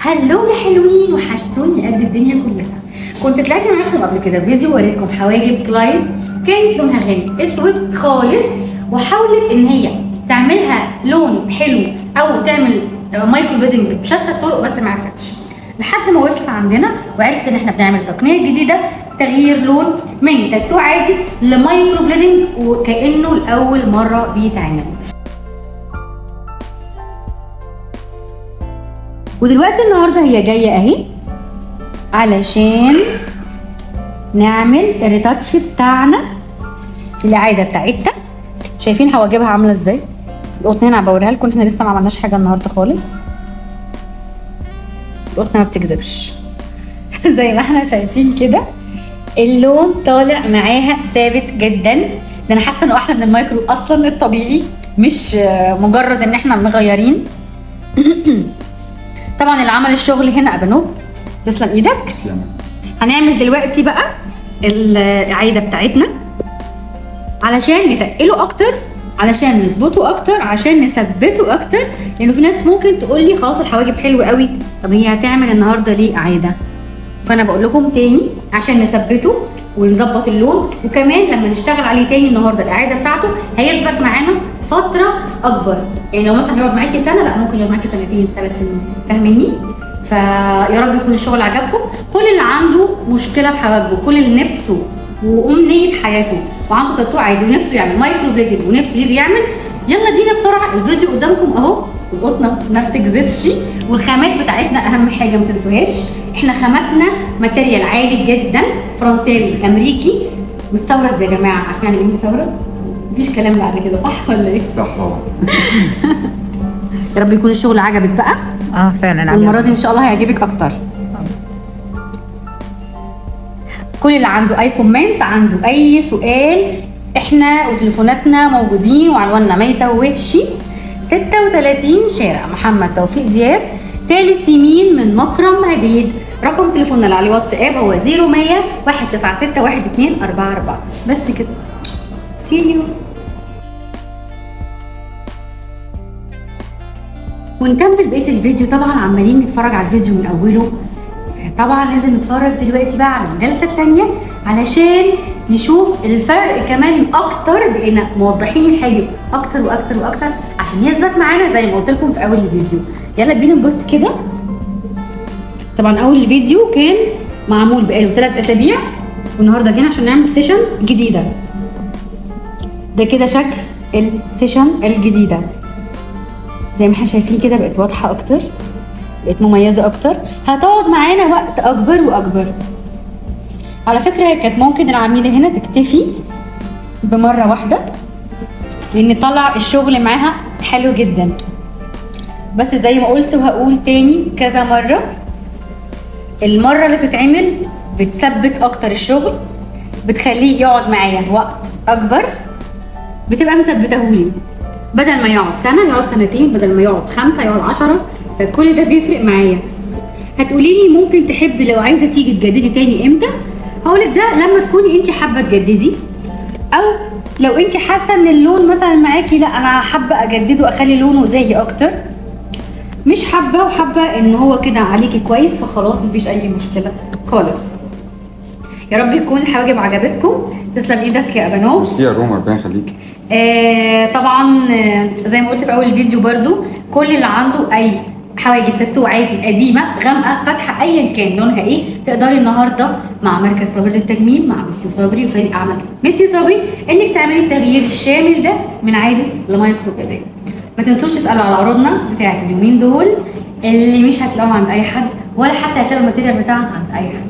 هلو يا حلوين، وحشتوني قد الدنيا كلها. كنت طلعت معاكم قبل كده فيديو وريتكم حواجب كلايد كانت لونها غامق اسود خالص، وحاولت ان هي تعملها لون حلو او تعمل مايكرو بليدنج بشتى الطرق، بس ما عرفتش لحد ما وصلت عندنا وعرفت ان احنا بنعمل تقنيه جديده، تغيير لون من تاتو عادي لمايكرو بليدنج وكانه لاول مره بيتعمل. ودلوقتي النهارده هي جايه اهي علشان نعمل الريتاتش بتاعنا العاده بتاعتنا. شايفين حواجبها عامله ازاي؟ القطن هنا بوريها لكم، احنا لسه ما عملناش حاجه النهارده خالص. القطنه ما بتكذبش زي ما احنا شايفين كده اللون طالع معاها ثابت جدا. ده انا حاسه انه احلى من المايكرو اصلا الطبيعي، مش مجرد ان احنا مغيرين. طبعا اللي عمل الشغل هنا ابانوب، تسلم ايدك. تسلم. هنعمل دلوقتي بقى العايده بتاعتنا علشان نتقله اكتر، علشان نظبطه اكتر، عشان نثبته اكتر، لانه في ناس ممكن تقول لي خلاص الحواجب حلوه قوي، طب هي هتعمل النهارده ليه عايده؟ فانا بقول لكم تاني عشان نثبته ونظبط اللون، وكمان لما نشتغل عليه تاني النهارده الاعاده بتاعته هيثبت معانا فتره اكبر. يعني لو مثلا هيقعد معاكي سنه، لا ممكن يقعد معاكي سنتين 3 سنين، فاهميني؟ فيا رب يكون الشغل عجبكم. كل اللي عنده مشكله في حواجبه، كل اللي نفسه وامنيه في حياته وعنده تاتو عادي ونفسه يعمل مايكرو بليدنج ونفسه يجي يعمل، يلا بينا بسرعه. الفيديو قدامكم اهو، القطنه ما بتكذبش، والخامات بتاعتنا اهم حاجه ما تنسوهاش. احنا خاماتنا ماتيريال عالي جدا، فرنساوي امريكي مستورد يا جماعه. عارفين يعني ايه مستورد؟ مفيش كلام بعد كده، صح ولا ايه؟ صح طبعا. يا رب يكون الشغل عجبك بقى. فعلا والمره دي ان شاء الله هيعجبك اكتر. كل اللي عنده اي كومنت، عنده اي سؤال، احنا وتليفوناتنا موجودين، وعنواننا ميتة ووحشي 36 شارع محمد توفيق دياب، ثالث يمين من مكرم عبيد. رقم تليفوننا اللي عليه واتساب هو 0100 196 1244. بس كده، سي يو. ونكمل بقيه الفيديو. طبعا عمالين نتفرج على الفيديو من اوله، طبعا لازم نتفرج دلوقتي بقى على الجلسه الثانيه علشان نشوف الفرق كمان اكتر، بقينا موضحين الحاجب اكتر واكتر واكتر عشان يثبت معانا زي ما قلت لكم في اول الفيديو. يلا بينا نبص كده. طبعا اول الفيديو كان معمول بقاله 3 اسابيع، والنهارده جينا عشان نعمل سيشن جديده. ده كده شكل السيشن الجديده زي ما احنا شايفين كده، بقت واضحه اكتر، بقت مميزه اكتر، هتقعد معانا وقت اكبر واكبر. على فكره كانت ممكن العميله هنا تكتفي بمره واحده، لان طلع الشغل معاها حلو جدا. بس زي ما قلت وهقول تاني كذا مره، المره اللي بتتعمل بتثبت اكتر الشغل، بتخليه يقعد معايا وقت اكبر، بتبقى مثبتهولي. بدل ما يقعد سنه يقعد سنتين، بدل ما يقعد 5 يقعد 10. فكل ده بيفرق معايا. هتقولي لي ممكن تحبي لو عايزه تيجي تجددي تاني امتى؟ هقولك ده لما تكوني انت حابه تجددي، او لو انت حاسه ان اللون مثلا معاكي لا انا حابه اجدده اخلي لونه زيي اكتر، مش حابه وحابه ان هو كده عليكي كويس، فخلاص مفيش اي مشكله خالص. يا رب يكون الحواجب عجبتكم. تسلم ايدك يا ابانوب. ميرسي يا روما، ربنا يخليكي. طبعا زي ما قلت في اول الفيديو برضو، كل اللي عنده اي حواجب تاتو عادي قديمه غامقه فاتحه ايا كان لونها ايه، تقدري النهارده مع مركز صبري للتجميل مع ميسيو صبري وفريق اعمال ميسيو صبري انك تعملي التغيير الشامل ده من عادي لمايكرو بليدنج. ما تنسوش تسالوا على عروضنا بتاعت اليومين دول اللي مش هتلاقوها عند اي حد، ولا حتى هتلاقوا الماتيريال بتاعها عند اي حد.